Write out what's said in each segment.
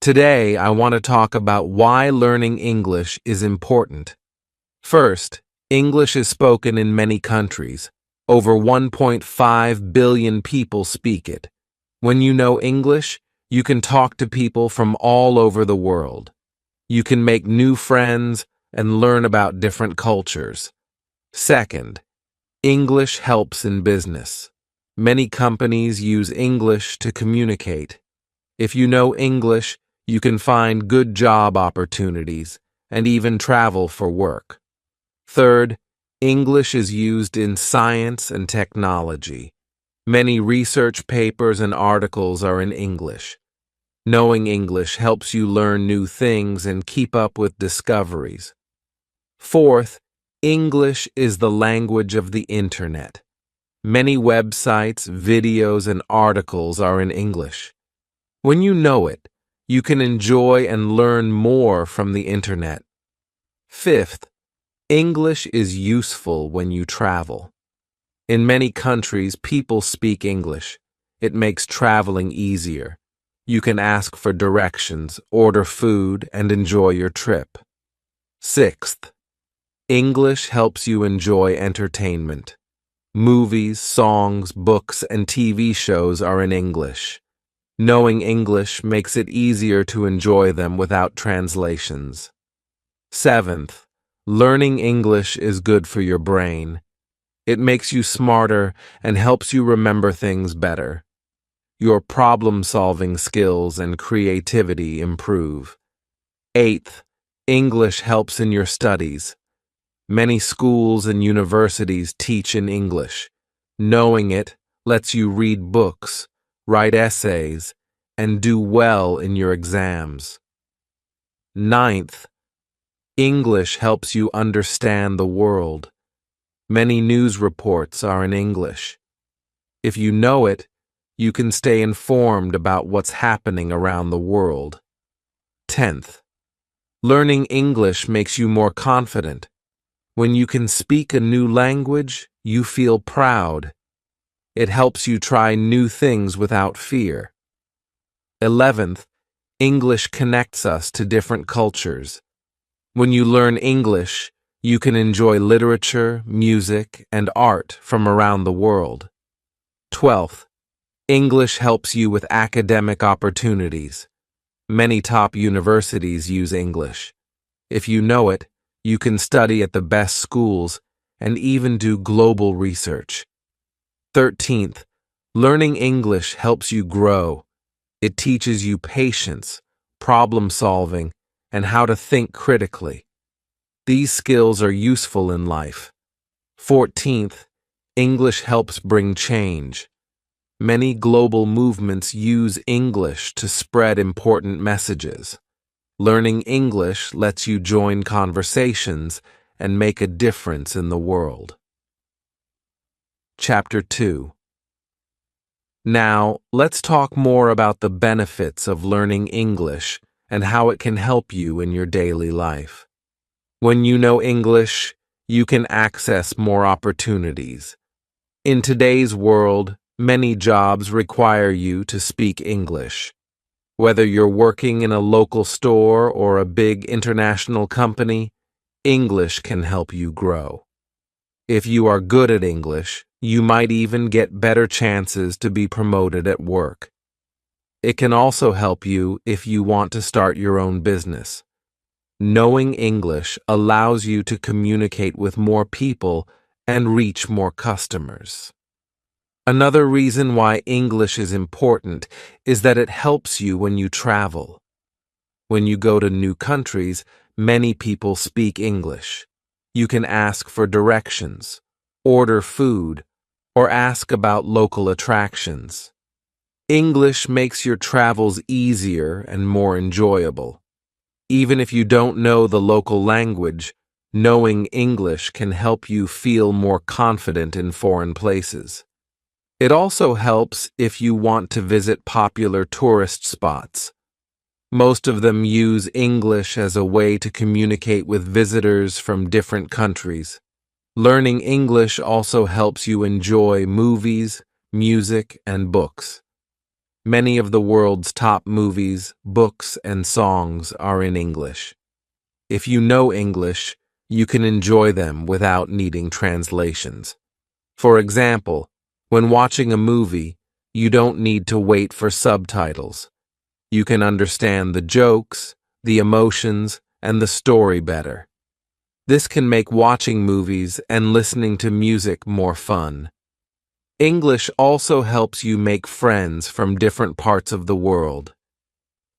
Today, I want to talk about why learning English is important. First, English is spoken in many countries. Over 1.5 billion people speak it. When you know English, you can talk to people from all over the world. You can make new friends and learn about different cultures. Second, English helps in business. Many companies use English to communicate. If you know English, you can find good job opportunities and even travel for work. Third, English is used in science and technology. Many research papers and articles are in English. Knowing English helps you learn new things and keep up with discoveries. Fourth, English is the language of the internet. Many websites, videos, and articles are in English. When you know it, you can enjoy and learn more from the internet. Fifth, English is useful when you travel. In many countries, people speak English. It makes traveling easier. You can ask for directions, order food, and enjoy your trip. Sixth, English helps you enjoy entertainment. Movies, songs, books, and TV shows are in English. Knowing English makes it easier to enjoy them without translations. Seventh, learning English is good for your brain. It makes you smarter and helps you remember things better. Your problem-solving skills and creativity improve. Eighth, English helps in your studies. Many schools and universities teach in English. Knowing it lets you read books, write essays, and do well in your exams. Ninth, English helps you understand the world. Many news reports are in English. If you know it, you can stay informed about what's happening around the world. 10th, learning English makes you more confident. When you can speak a new language, you feel proud. It helps you try new things without fear. 11th, English connects us to different cultures. When you learn English, you can enjoy literature, music, and art from around the world. 12th, English helps you with academic opportunities. Many top universities use English. If you know it, you can study at the best schools and even do global research. 13th, learning English helps you grow. It teaches you patience, problem solving, and how to think critically. These skills are useful in life. 14th, English helps bring change. Many global movements use English to spread important messages. Learning English lets you join conversations and make a difference in the world. Chapter 2. Now, let's talk more about the benefits of learning English and how it can help you in your daily life. When you know English, you can access more opportunities. In today's world, many jobs require you to speak English. Whether you're working in a local store or a big international company, English can help you grow. If you are good at English, you might even get better chances to be promoted at work. It can also help you if you want to start your own business. Knowing English allows you to communicate with more people and reach more customers. Another reason why English is important is that it helps you when you travel. When you go to new countries, many people speak English. You can ask for directions, order food, or ask about local attractions. English makes your travels easier and more enjoyable. Even if you don't know the local language, knowing English can help you feel more confident in foreign places. It also helps if you want to visit popular tourist spots. Most of them use English as a way to communicate with visitors from different countries. Learning English also helps you enjoy movies, music, and books. Many of the world's top movies, books, and songs are in English. If you know English, you can enjoy them without needing translations. For example, when watching a movie, you don't need to wait for subtitles. You can understand the jokes, the emotions, and the story better. This can make watching movies and listening to music more fun. English also helps you make friends from different parts of the world.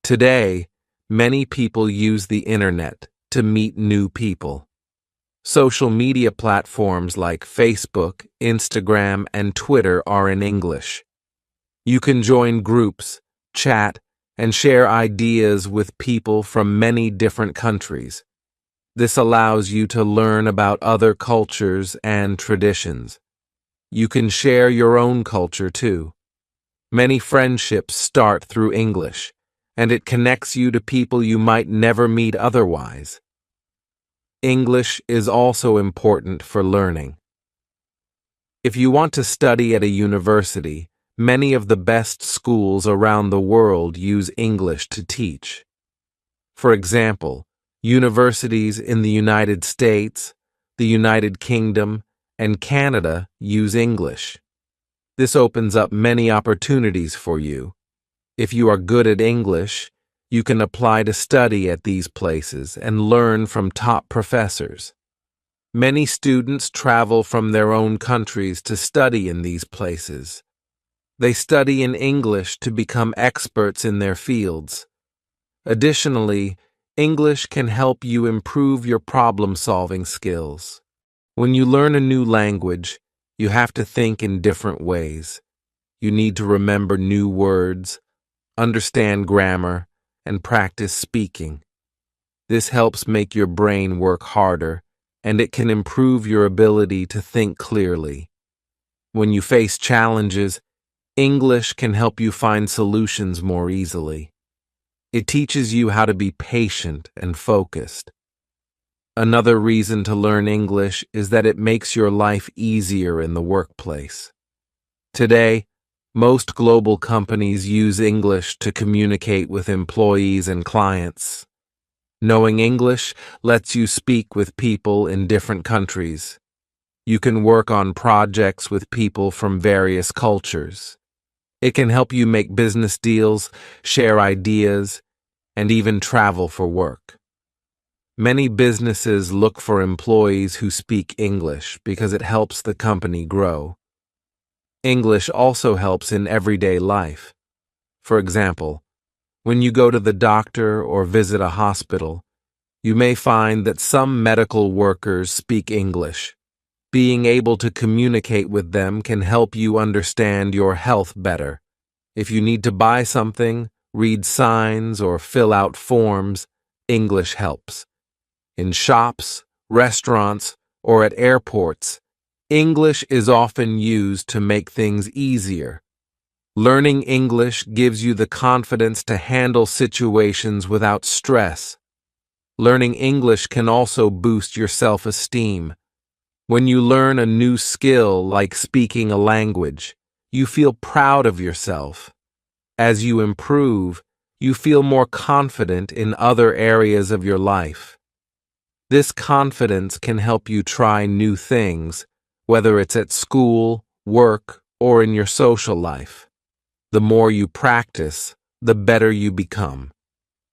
Today, many people use the internet to meet new people. Social media platforms like Facebook, Instagram, and Twitter are in English. You can join groups, chat, and share ideas with people from many different countries. This allows you to learn about other cultures and traditions. You can share your own culture too. Many friendships start through English, and it connects you to people you might never meet otherwise. English is also important for learning. If you want to study at a university, many of the best schools around the world use English to teach. For example, universities in the United States, the United Kingdom, and Canada use English. This opens up many opportunities for you. If you are good at English, you can apply to study at these places and learn from top professors. Many students travel from their own countries to study in these places. They study in English to become experts in their fields. Additionally, English can help you improve your problem-solving skills. When you learn a new language, you have to think in different ways. You need to remember new words, understand grammar, and practice speaking. This helps make your brain work harder, and it can improve your ability to think clearly. When you face challenges, English can help you find solutions more easily. It teaches you how to be patient and focused. Another reason to learn English is that it makes your life easier in the workplace. Today, most global companies use English to communicate with employees and clients. Knowing English lets you speak with people in different countries. You can work on projects with people from various cultures. It can help you make business deals, share ideas, and even travel for work. Many businesses look for employees who speak English because it helps the company grow. English also helps in everyday life. For example, when you go to the doctor or visit a hospital, you may find that some medical workers speak English. Being able to communicate with them can help you understand your health better. If you need to buy something, read signs, or fill out forms, English helps. In shops, restaurants, or at airports, English is often used to make things easier. Learning English gives you the confidence to handle situations without stress. Learning English can also boost your self-esteem. When you learn a new skill like speaking a language, you feel proud of yourself. As you improve, you feel more confident in other areas of your life. This confidence can help you try new things, whether it's at school, work, or in your social life. The more you practice, the better you become.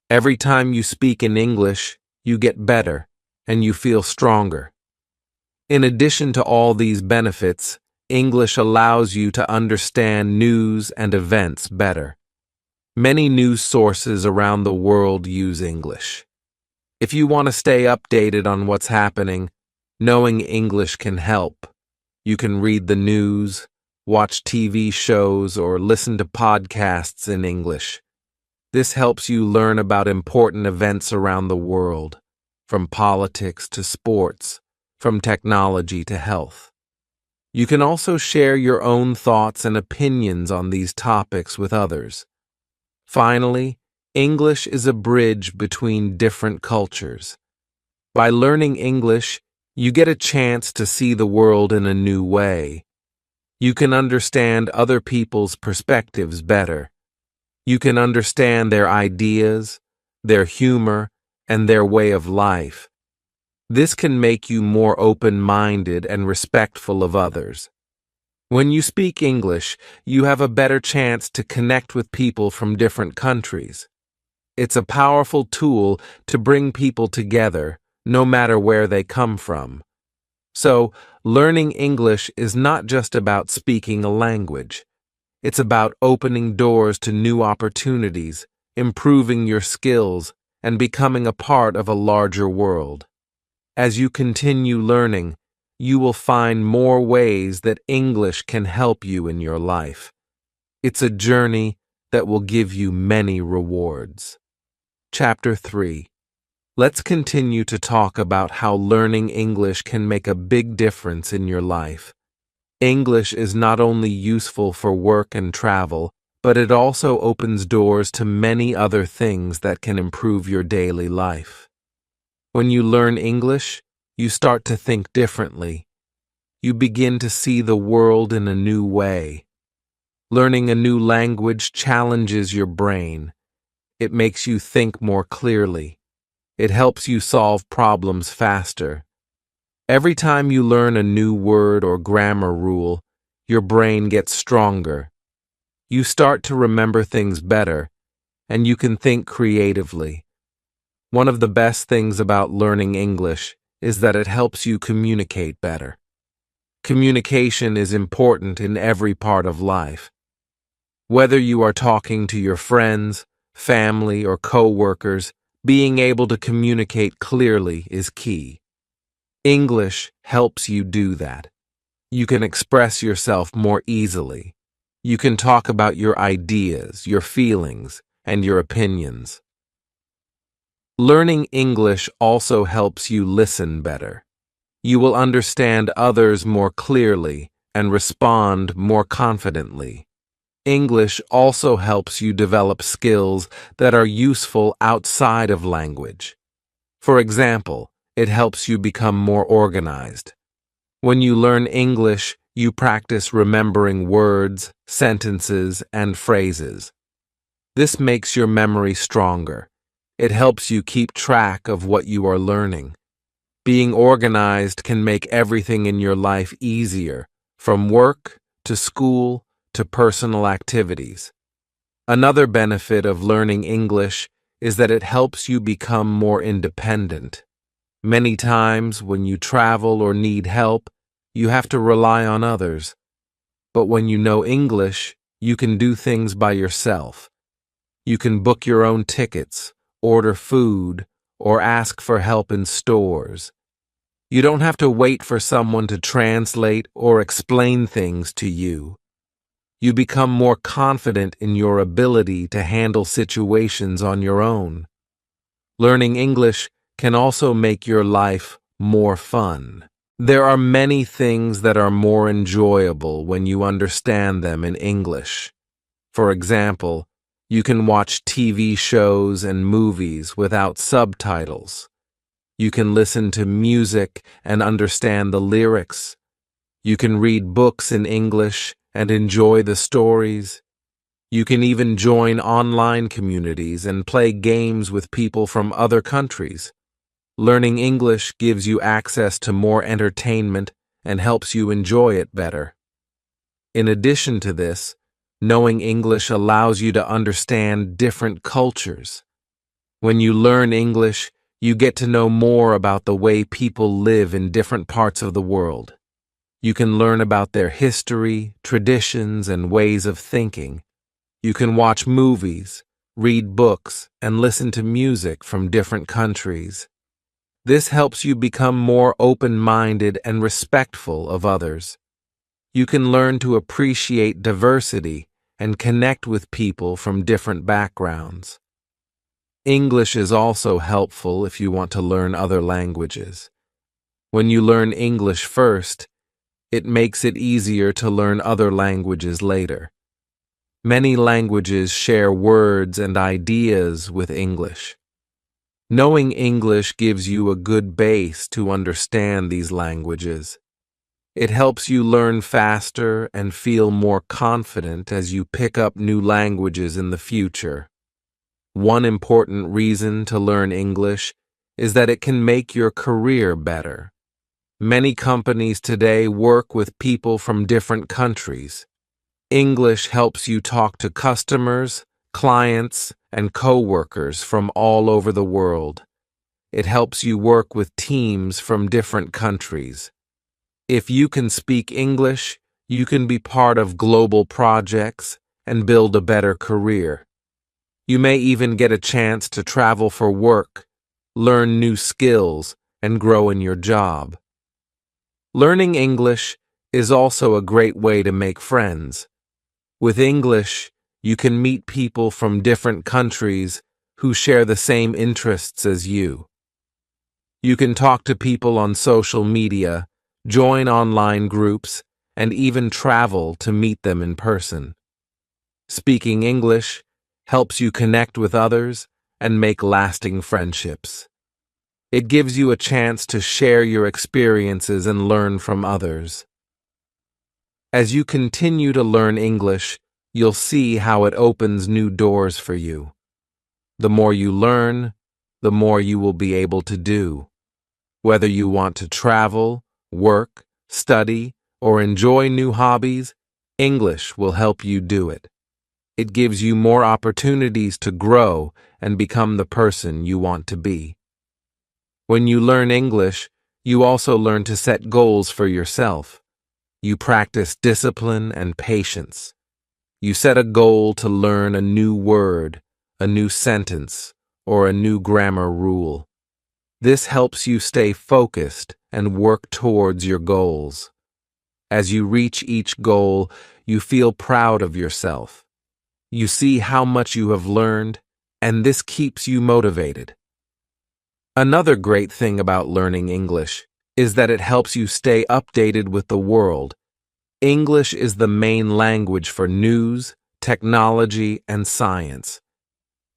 Every time you speak in English, you get better, and you feel stronger. In addition to all these benefits, English allows you to understand news and events better. Many news sources around the world use English. If you want to stay updated on what's happening, knowing English can help. You can read the news, watch TV shows, or listen to podcasts in English. This helps you learn about important events around the world, from politics to sports, from technology to health. You can also share your own thoughts and opinions on these topics with others. Finally, English is a bridge between different cultures. By learning English, you get a chance to see the world in a new way. You can understand other people's perspectives better, You can understand their ideas, their humor, and their way of life. This can make you more open-minded and respectful of others. When you speak English, you have a better chance to connect with people from different countries. It's a powerful tool to bring people together, no matter where they come from. So, learning English is not just about speaking a language. It's about opening doors to new opportunities, improving your skills, and becoming a part of a larger world. As you continue learning, you will find more ways that English can help you in your life. It's a journey that will give you many rewards. Chapter 3. Let's continue to talk about how learning English can make a big difference in your life. English is not only useful for work and travel, but it also opens doors to many other things that can improve your daily life. When you learn English, you start to think differently. You begin to see the world in a new way. Learning a new language challenges your brain. It makes you think more clearly. It helps you solve problems faster. Every time you learn a new word or grammar rule, your brain gets stronger. You start to remember things better, and you can think creatively. One of the best things about learning English is that it helps you communicate better. Communication is important in every part of life. Whether you are talking to your friends, family, or co-workers, being able to communicate clearly is key. English helps you do that. You can express yourself more easily. You can talk about your ideas, your feelings, and your opinions. Learning English also helps you listen better. You will understand others more clearly and respond more confidently. English also helps you develop skills that are useful outside of language. For example, it helps you become more organized. When you learn English, you practice remembering words, sentences, and phrases. This makes your memory stronger. It helps you keep track of what you are learning. Being organized can make everything in your life easier, from work to school to personal activities. Another benefit of learning English is that it helps you become more independent. Many times when you travel or need help, you have to rely on others. But when you know English, you can do things by yourself. You can book your own tickets, order food, or ask for help in stores. You don't have to wait for someone to translate or explain things to you. You become more confident in your ability to handle situations on your own. Learning English can also make your life more fun. There are many things that are more enjoyable when you understand them in English. For example, you can watch TV shows and movies without subtitles. You can listen to music and understand the lyrics. You can read books in English and enjoy the stories. You can even join online communities and play games with people from other countries. Learning English gives you access to more entertainment and helps you enjoy it better. In addition to this, knowing English allows you to understand different cultures. When you learn English, you get to know more about the way people live in different parts of the world. You can learn about their history, traditions, and ways of thinking. You can watch movies, read books, and listen to music from different countries. This helps you become more open-minded and respectful of others. You can learn to appreciate diversity and connect with people from different backgrounds. English is also helpful if you want to learn other languages. When you learn English first, it makes it easier to learn other languages later. Many languages share words and ideas with English. Knowing English gives you a good base to understand these languages. It helps you learn faster and feel more confident as you pick up new languages in the future. One important reason to learn English is that it can make your career better. Many companies today work with people from different countries. English helps you talk to customers, clients, and coworkers from all over the world. It helps you work with teams from different countries. If you can speak English, you can be part of global projects and build a better career. You may even get a chance to travel for work, learn new skills, and grow in your job. Learning English is also a great way to make friends. With English, you can meet people from different countries who share the same interests as you. You can talk to people on social media, join online groups, and even travel to meet them in person. Speaking English helps you connect with others and make lasting friendships. It gives you a chance to share your experiences and learn from others. As you continue to learn English, you'll see how it opens new doors for you. The more you learn, the more you will be able to do. Whether you want to travel, work, study, or enjoy new hobbies, English will help you do it. It gives you more opportunities to grow and become the person you want to be. When you learn English, you also learn to set goals for yourself. You practice discipline and patience. You set a goal to learn a new word, a new sentence, or a new grammar rule. This helps you stay focused and work towards your goals. As you reach each goal, you feel proud of yourself. You see how much you have learned, and this keeps you motivated. Another great thing about learning English is that it helps you stay updated with the world. English is the main language for news, technology, and science.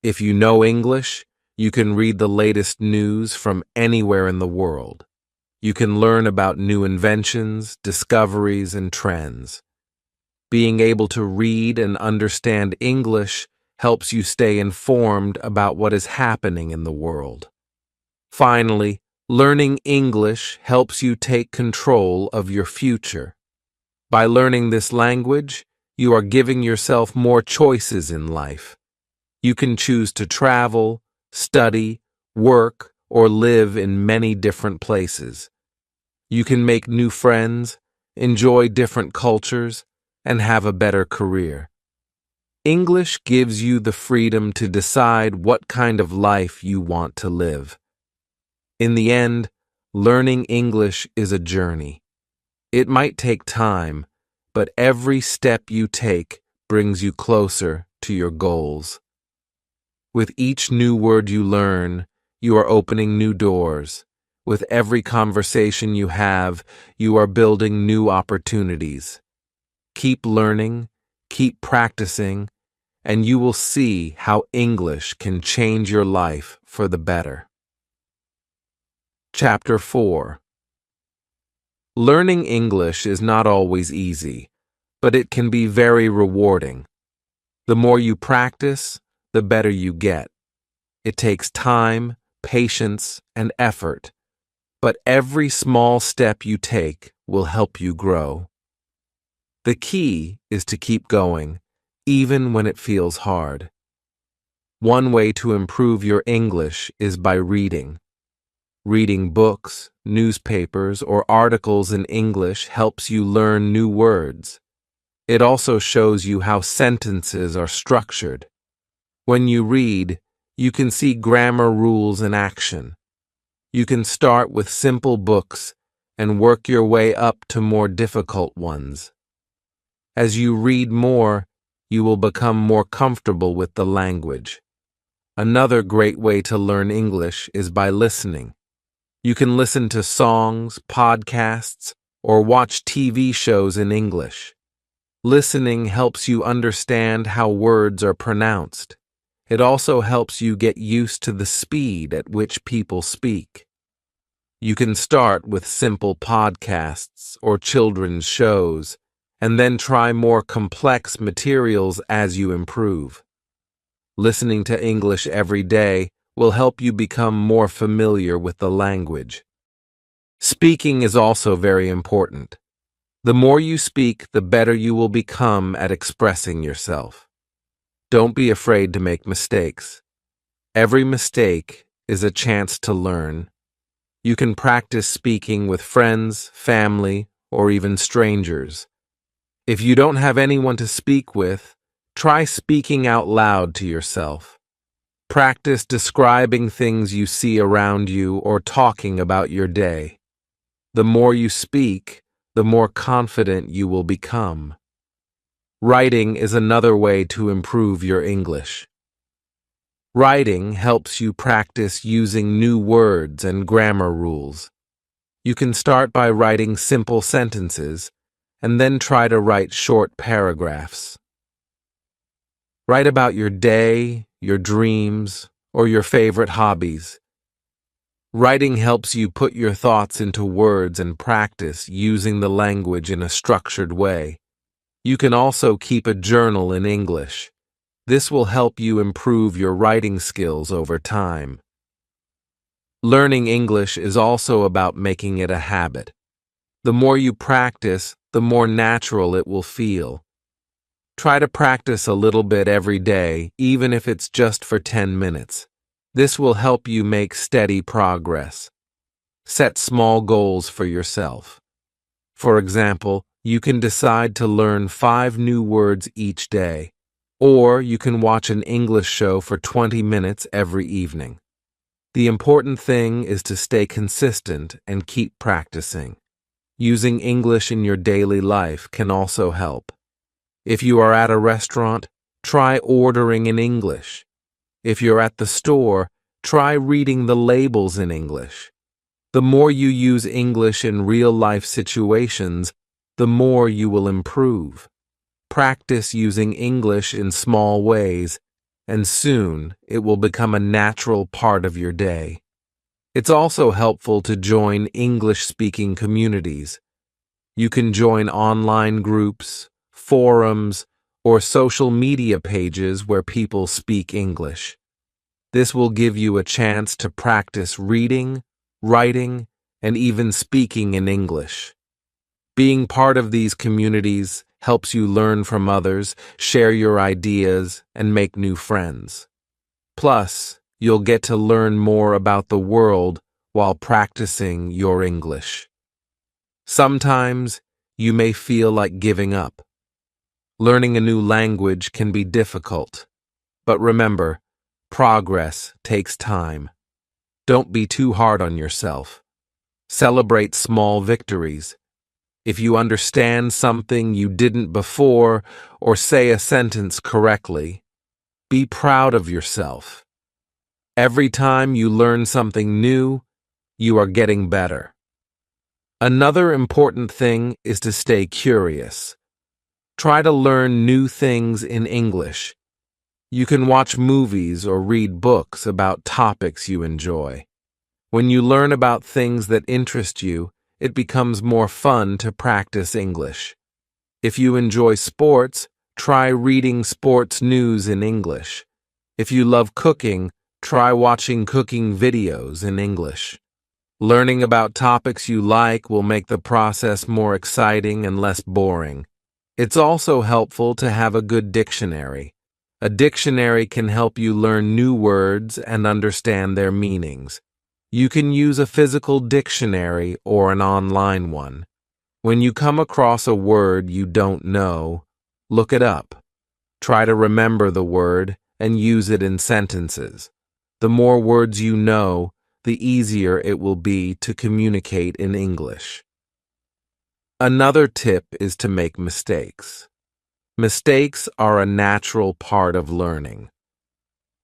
If you know English, you can read the latest news from anywhere in the world. You can learn about new inventions, discoveries, and trends. Being able to read and understand English helps you stay informed about what is happening in the world. Finally, learning English helps you take control of your future. By learning this language, you are giving yourself more choices in life. You can choose to travel, study, work, or live in many different places. You can make new friends, enjoy different cultures, and have a better career. English gives you the freedom to decide what kind of life you want to live. In the end, learning English is a journey. It might take time, but every step you take brings you closer to your goals. With each new word you learn, you are opening new doors. With every conversation you have, you are building new opportunities. Keep learning, keep practicing, and you will see how English can change your life for the better. Chapter 4. Learning English is not always easy, but it can be very rewarding. The more you practice, the better you get. It takes time, patience, and effort, but every small step you take will help you grow. The key is to keep going, even when it feels hard. One way to improve your English is by reading. Reading books, newspapers, or articles in English helps you learn new words. It also shows you how sentences are structured. When you read, you can see grammar rules in action. You can start with simple books and work your way up to more difficult ones. As you read more, you will become more comfortable with the language. Another great way to learn English is by listening. You can listen to songs, podcasts, or watch TV shows in English. Listening helps you understand how words are pronounced. It also helps you get used to the speed at which people speak. You can start with simple podcasts or children's shows, and then try more complex materials as you improve. Listening to English every day will help you become more familiar with the language. Speaking is also very important. The more you speak, the better you will become at expressing yourself. Don't be afraid to make mistakes. Every mistake is a chance to learn. You can practice speaking with friends, family, or even strangers. If you don't have anyone to speak with, try speaking out loud to yourself. Practice describing things you see around you or talking about your day. The more you speak, the more confident you will become. Writing is another way to improve your English. Writing helps you practice using new words and grammar rules. You can start by writing simple sentences and then try to write short paragraphs. Write about your day, your dreams, or your favorite hobbies. Writing helps you put your thoughts into words and practice using the language in a structured way. You can also keep a journal in English. This will help you improve your writing skills over time. Learning English is also about making it a habit. The more you practice, the more natural it will feel. Try to practice a little bit every day, even if it's just for 10 minutes. This will help you make steady progress. Set small goals for yourself. For example, you can decide to learn 5 new words each day, or you can watch an English show for 20 minutes every evening. The important thing is to stay consistent and keep practicing. Using English in your daily life can also help. If you are at a restaurant, try ordering in English. If you're at the store, try reading the labels in English. The more you use English in real-life situations, the more you will improve. Practice using English in small ways, and soon it will become a natural part of your day. It's also helpful to join English-speaking communities. You can join online groups, forums, or social media pages where people speak English. This will give you a chance to practice reading, writing, and even speaking in English. Being part of these communities helps you learn from others, share your ideas, and make new friends. Plus, you'll get to learn more about the world while practicing your English. Sometimes, you may feel like giving up. Learning a new language can be difficult, but remember, progress takes time. Don't be too hard on yourself. Celebrate small victories. If you understand something you didn't before or say a sentence correctly, be proud of yourself. Every time you learn something new, you are getting better. Another important thing is to stay curious. Try to learn new things in English. You can watch movies or read books about topics you enjoy. When you learn about things that interest you, it becomes more fun to practice English. If you enjoy sports, try reading sports news in English. If you love cooking, try watching cooking videos in English. Learning about topics you like will make the process more exciting and less boring. It's also helpful to have a good dictionary. A dictionary can help you learn new words and understand their meanings. You can use a physical dictionary or an online one. When you come across a word you don't know, look it up. Try to remember the word and use it in sentences. The more words you know, the easier it will be to communicate in English. Another tip is to make mistakes. Mistakes are a natural part of learning.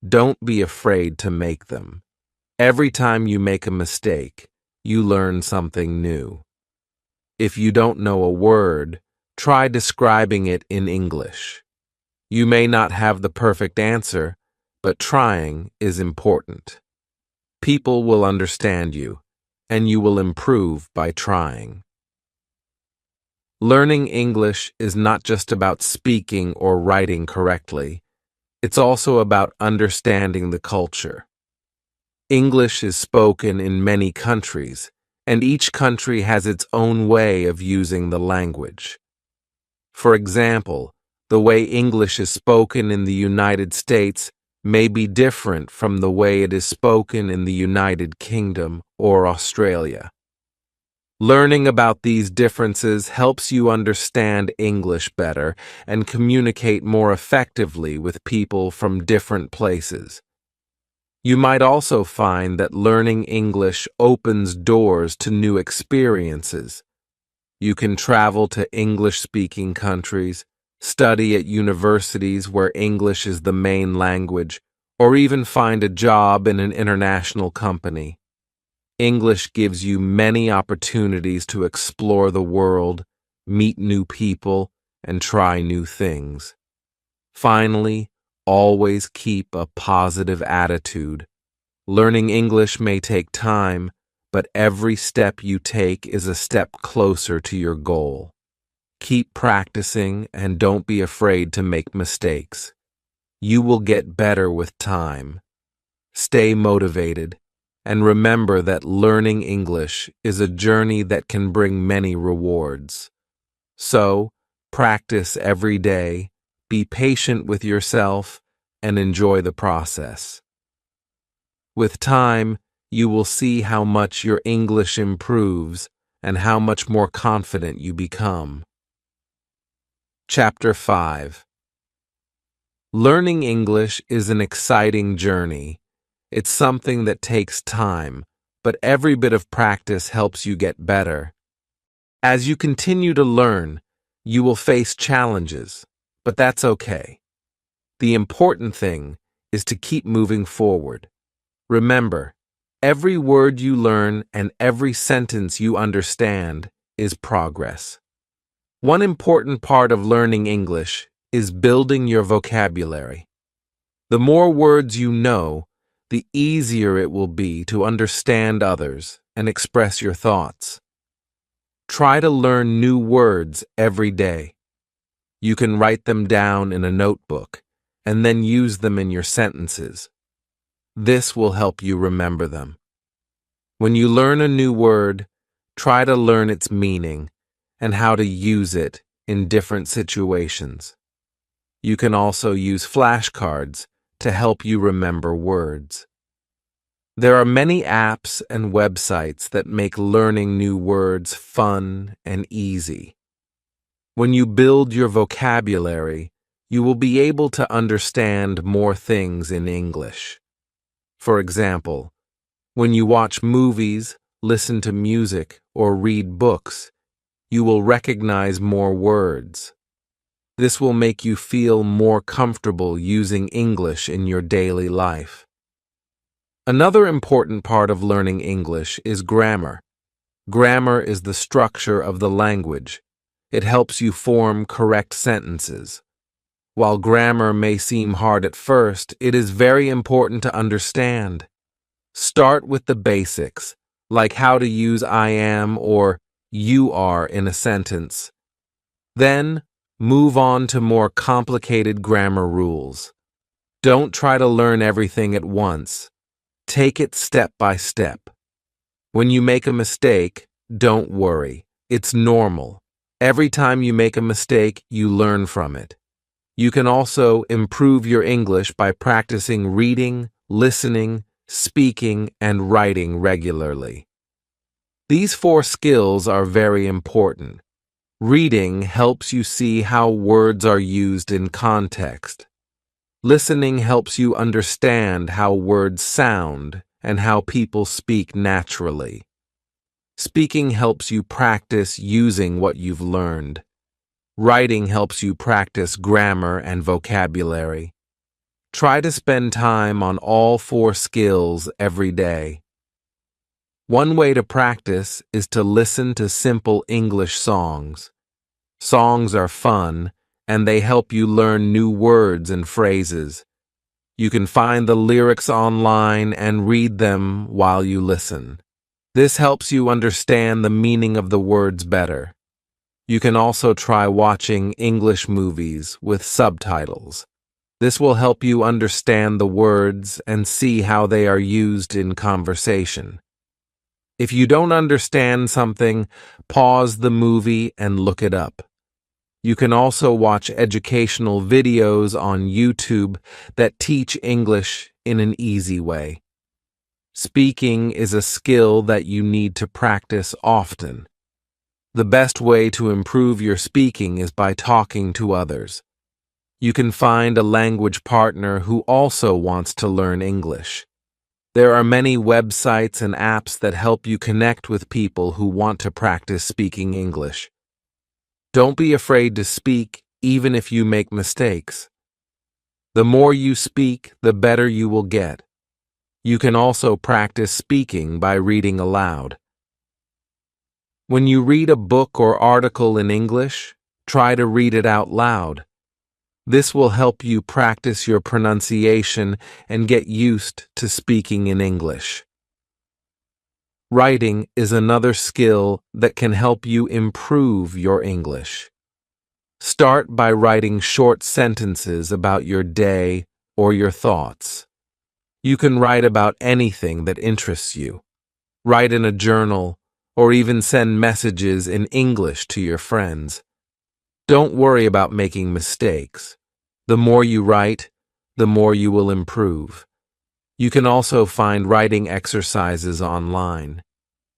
Don't be afraid to make them. Every time you make a mistake, you learn something new. If you don't know a word, try describing it in English. You may not have the perfect answer, but trying is important. People will understand you, and you will improve by trying. Learning English is not just about speaking or writing correctly. It's also about understanding the culture. English is spoken in many countries, and each country has its own way of using the language. For example, the way English is spoken in the United States may be different from the way it is spoken in the United Kingdom or Australia. Learning about these differences helps you understand English better and communicate more effectively with people from different places. You might also find that learning English opens doors to new experiences. You can travel to English-speaking countries, study at universities where English is the main language, or even find a job in an international company. English gives you many opportunities to explore the world, meet new people, and try new things. Finally, always keep a positive attitude. Learning English may take time, but every step you take is a step closer to your goal. Keep practicing and don't be afraid to make mistakes. You will get better with time. Stay motivated. And remember that learning English is a journey that can bring many rewards. So, practice every day, be patient with yourself, and enjoy the process. With time, you will see how much your English improves and how much more confident you become. Chapter 5. Learning English is an exciting journey. It's something that takes time, but every bit of practice helps you get better. As you continue to learn, you will face challenges, but that's okay. The important thing is to keep moving forward. Remember, every word you learn and every sentence you understand is progress. One important part of learning English is building your vocabulary. The more words you know, the easier it will be to understand others and express your thoughts. Try to learn new words every day. You can write them down in a notebook and then use them in your sentences. This will help you remember them. When you learn a new word, try to learn its meaning and how to use it in different situations. You can also use flashcards to help you remember words. There are many apps and websites that make learning new words fun and easy. When you build your vocabulary, you will be able to understand more things in English. For example, when you watch movies, listen to music, or read books, you will recognize more words. This will make you feel more comfortable using English in your daily life. Another important part of learning English is grammar. Grammar is the structure of the language. It helps you form correct sentences. While grammar may seem hard at first, it is very important to understand. Start with the basics, like how to use I am or you are in a sentence. Then, move on to more complicated grammar rules. Don't try to learn everything at once. Take it step by step. When you make a mistake, don't worry. It's normal. Every time you make a mistake, you learn from it. You can also improve your English by practicing reading, listening, speaking, and writing regularly. These 4 skills are very important. Reading helps you see how words are used in context. Listening helps you understand how words sound and how people speak naturally. Speaking helps you practice using what you've learned. Writing helps you practice grammar and vocabulary. Try to spend time on all 4 skills every day. One way to practice is to listen to simple English songs. Songs are fun, and they help you learn new words and phrases. You can find the lyrics online and read them while you listen. This helps you understand the meaning of the words better. You can also try watching English movies with subtitles. This will help you understand the words and see how they are used in conversation. If you don't understand something, pause the movie and look it up. You can also watch educational videos on YouTube that teach English in an easy way. Speaking is a skill that you need to practice often. The best way to improve your speaking is by talking to others. You can find a language partner who also wants to learn English. There are many websites and apps that help you connect with people who want to practice speaking English. Don't be afraid to speak, even if you make mistakes. The more you speak, the better you will get. You can also practice speaking by reading aloud. When you read a book or article in English, try to read it out loud. This will help you practice your pronunciation and get used to speaking in English. Writing is another skill that can help you improve your English. Start by writing short sentences about your day or your thoughts. You can write about anything that interests you. Write in a journal or even send messages in English to your friends. Don't worry about making mistakes. The more you write, the more you will improve. You can also find writing exercises online.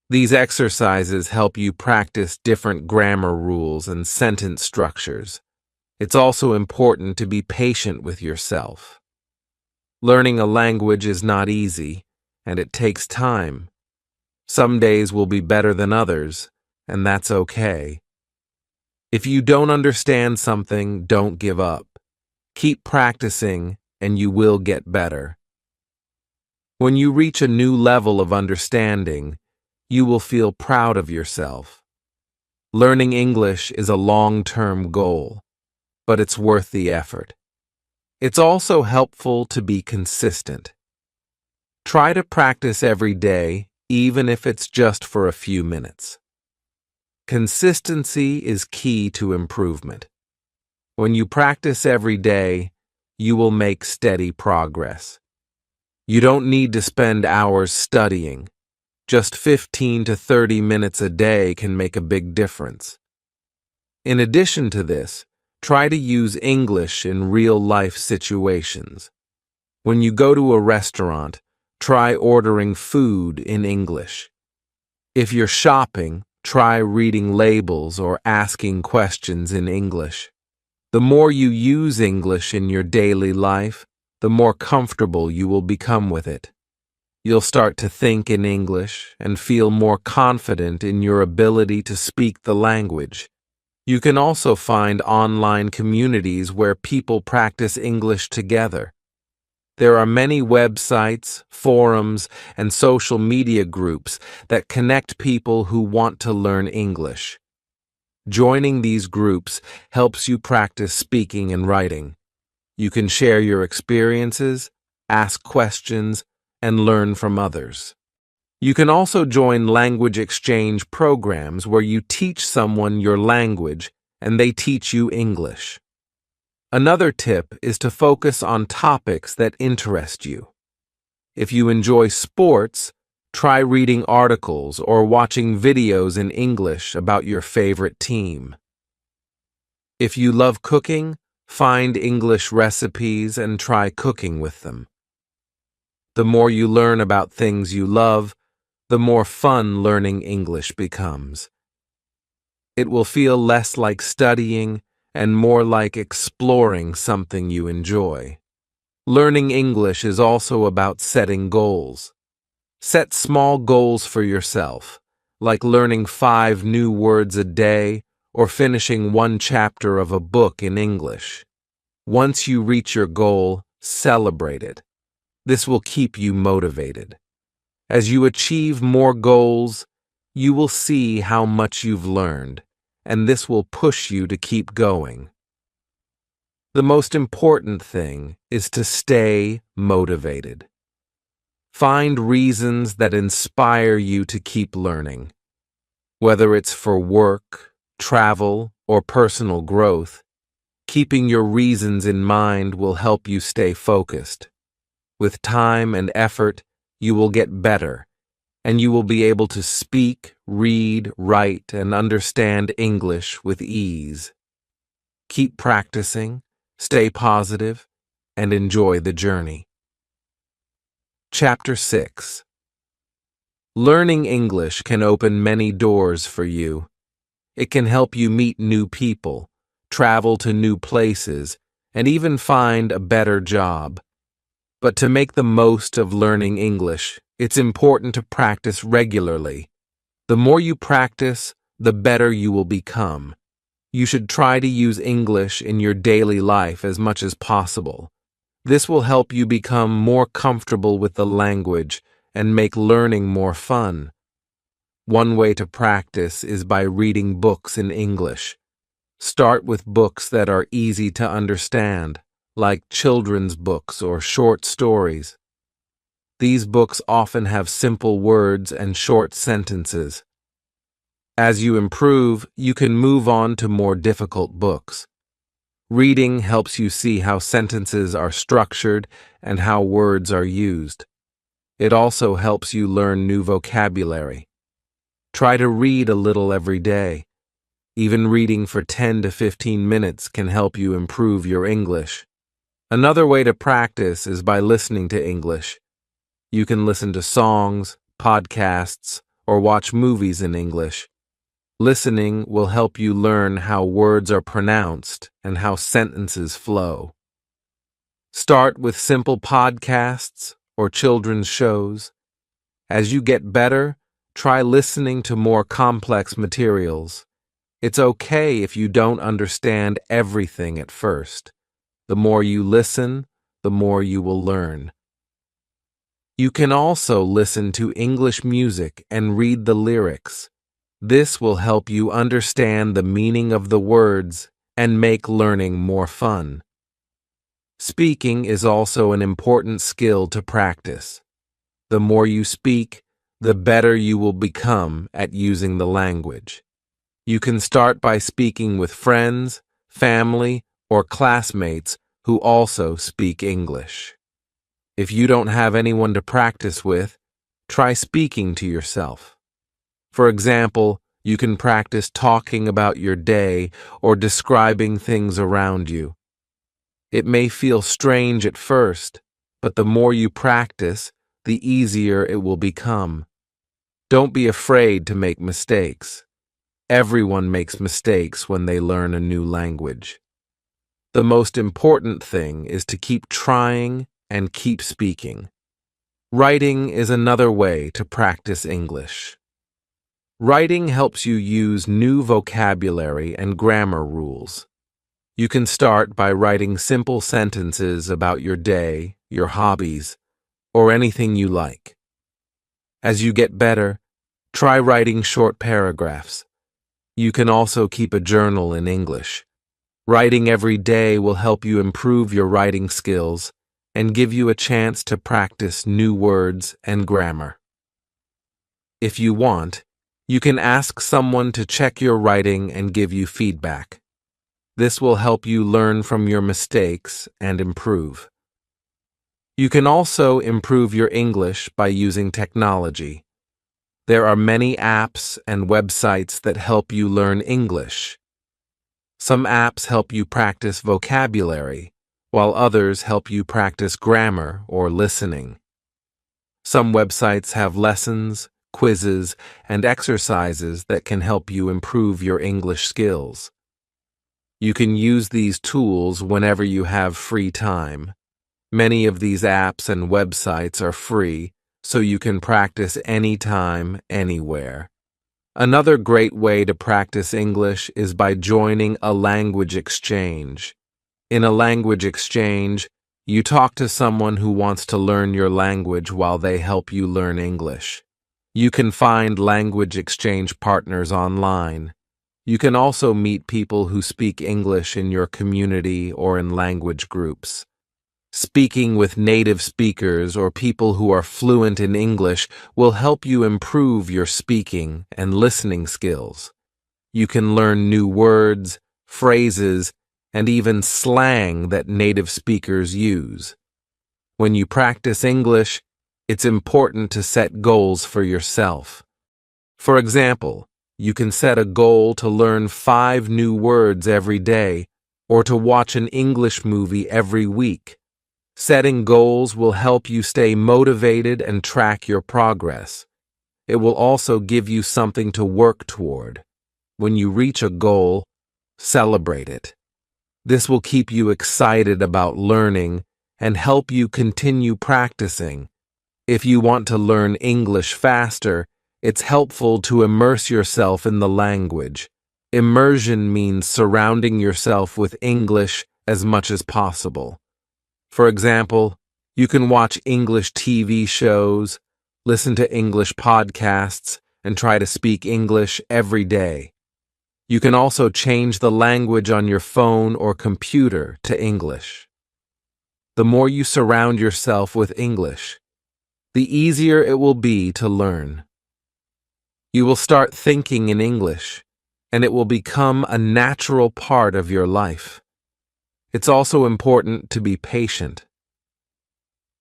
These exercises help you practice different grammar rules and sentence structures. It's also important to be patient with yourself. Learning a language is not easy, and it takes time. Some days will be better than others, and that's okay. If you don't understand something, don't give up. Keep practicing, and you will get better. When you reach a new level of understanding, you will feel proud of yourself. Learning English is a long-term goal, but it's worth the effort. It's also helpful to be consistent. Try to practice every day, even if it's just for a few minutes. Consistency is key to improvement. When you practice every day, you will make steady progress. You don't need to spend hours studying. Just 15 to 30 minutes a day can make a big difference. In addition to this, try to use English in real-life situations. When you go to a restaurant, try ordering food in English. If you're shopping, try reading labels or asking questions in English. The more you use English in your daily life, the more comfortable you will become with it. You'll start to think in English and feel more confident in your ability to speak the language. You can also find online communities where people practice English together. There are many websites, forums, and social media groups that connect people who want to learn English. Joining these groups helps you practice speaking and writing. You can share your experiences, ask questions, and learn from others. You can also join language exchange programs where you teach someone your language and they teach you English. Another tip is to focus on topics that interest you. If you enjoy sports, try reading articles or watching videos in English about your favorite team. If you love cooking, find English recipes and try cooking with them. The more you learn about things you love, the more fun learning English becomes. It will feel less like studying and more like exploring something you enjoy. Learning English is also about setting goals. Set small goals for yourself, like learning 5 new words a day or finishing 1 chapter of a book in English. Once you reach your goal, celebrate it. This will keep you motivated. As you achieve more goals, you will see how much you've learned, and this will push you to keep going. The most important thing is to stay motivated. Find reasons that inspire you to keep learning. Whether it's for work, travel, or personal growth, keeping your reasons in mind will help you stay focused. With time and effort, you will get better, and you will be able to speak, read, write, and understand English with ease. Keep practicing, stay positive, and enjoy the journey. Chapter 6. Learning English can open many doors for you. It can help you meet new people, travel to new places, and even find a better job. But to make the most of learning English, it's important to practice regularly. The more you practice, the better you will become. You should try to use English in your daily life as much as possible. This will help you become more comfortable with the language and make learning more fun. One way to practice is by reading books in English. Start with books that are easy to understand, like children's books or short stories. These books often have simple words and short sentences. As you improve, you can move on to more difficult books. Reading helps you see how sentences are structured and how words are used. It also helps you learn new vocabulary. Try to read a little every day. Even reading for 10 to 15 minutes can help you improve your English. Another way to practice is by listening to English. You can listen to songs, podcasts, or watch movies in English. Listening will help you learn how words are pronounced and how sentences flow. Start with simple podcasts or children's shows. As you get better, try listening to more complex materials. It's okay if you don't understand everything at first. The more you listen, the more you will learn. You can also listen to English music and read the lyrics. This will help you understand the meaning of the words and make learning more fun. Speaking is also an important skill to practice. The more you speak, the better you will become at using the language. You can start by speaking with friends, family, or classmates who also speak English. If you don't have anyone to practice with, try speaking to yourself. For example, you can practice talking about your day or describing things around you. It may feel strange at first, but the more you practice, the easier it will become. Don't be afraid to make mistakes. Everyone makes mistakes when they learn a new language. The most important thing is to keep trying and keep speaking. Writing is another way to practice English. Writing helps you use new vocabulary and grammar rules. You can start by writing simple sentences about your day, your hobbies, or anything you like. As you get better, try writing short paragraphs. You can also keep a journal in English. Writing every day will help you improve your writing skills and give you a chance to practice new words and grammar. If you want, you can ask someone to check your writing and give you feedback. This will help you learn from your mistakes and improve. You can also improve your English by using technology. There are many apps and websites that help you learn English. Some apps help you practice vocabulary, while others help you practice grammar or listening. Some websites have lessons, quizzes, and exercises that can help you improve your English skills. You can use these tools whenever you have free time. Many of these apps and websites are free, so you can practice anytime, anywhere. Another great way to practice English is by joining a language exchange. In a language exchange, you talk to someone who wants to learn your language while they help you learn English. You can find language exchange partners online. You can also meet people who speak English in your community or in language groups. Speaking with native speakers or people who are fluent in English will help you improve your speaking and listening skills. You can learn new words, phrases, and even slang that native speakers use. When you practice English, it's important to set goals for yourself. For example, you can set a goal to learn 5 new words every day or to watch an English movie every week. Setting goals will help you stay motivated and track your progress. It will also give you something to work toward. When you reach a goal, celebrate it. This will keep you excited about learning and help you continue practicing. If you want to learn English faster, it's helpful to immerse yourself in the language. Immersion means surrounding yourself with English as much as possible. For example, you can watch English TV shows, listen to English podcasts, and try to speak English every day. You can also change the language on your phone or computer to English. The more you surround yourself with English, the easier it will be to learn. You will start thinking in English, and it will become a natural part of your life. It's also important to be patient.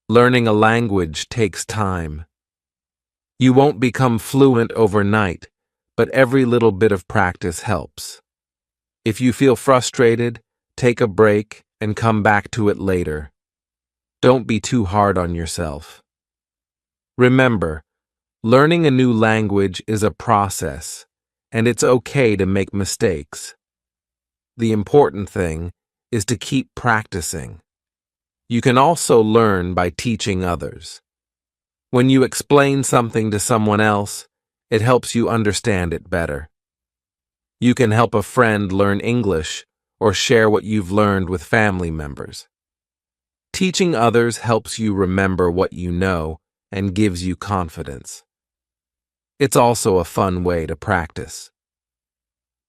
Learning a language takes time. You won't become fluent overnight, but every little bit of practice helps. If you feel frustrated, take a break and come back to it later. Don't be too hard on yourself. Remember, learning a new language is a process, and it's okay to make mistakes. The important thing is to keep practicing. You can also learn by teaching others. When you explain something to someone else, it helps you understand it better. You can help a friend learn English or share what you've learned with family members. Teaching others helps you remember what you know and gives you confidence. It's also a fun way to practice.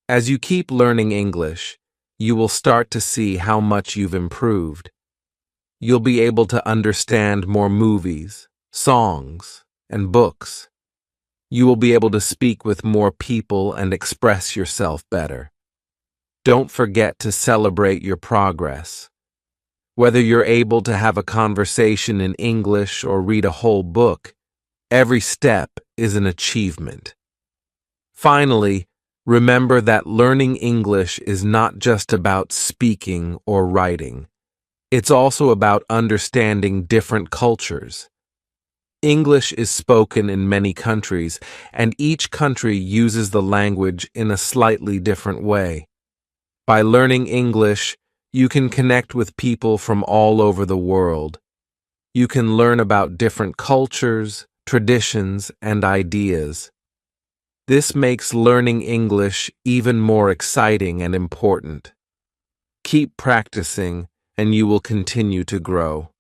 As you keep learning English, you will start to see how much you've improved. You'll be able to understand more movies, songs, and books. You will be able to speak with more people and express yourself better. Don't forget to celebrate your progress. Whether you're able to have a conversation in English or read a whole book, every step is an achievement. Finally, remember that learning English is not just about speaking or writing. It's also about understanding different cultures. English is spoken in many countries, and each country uses the language in a slightly different way. By learning English, you can connect with people from all over the world. You can learn about different cultures, traditions, and ideas. This makes learning English even more exciting and important. Keep practicing, and you will continue to grow.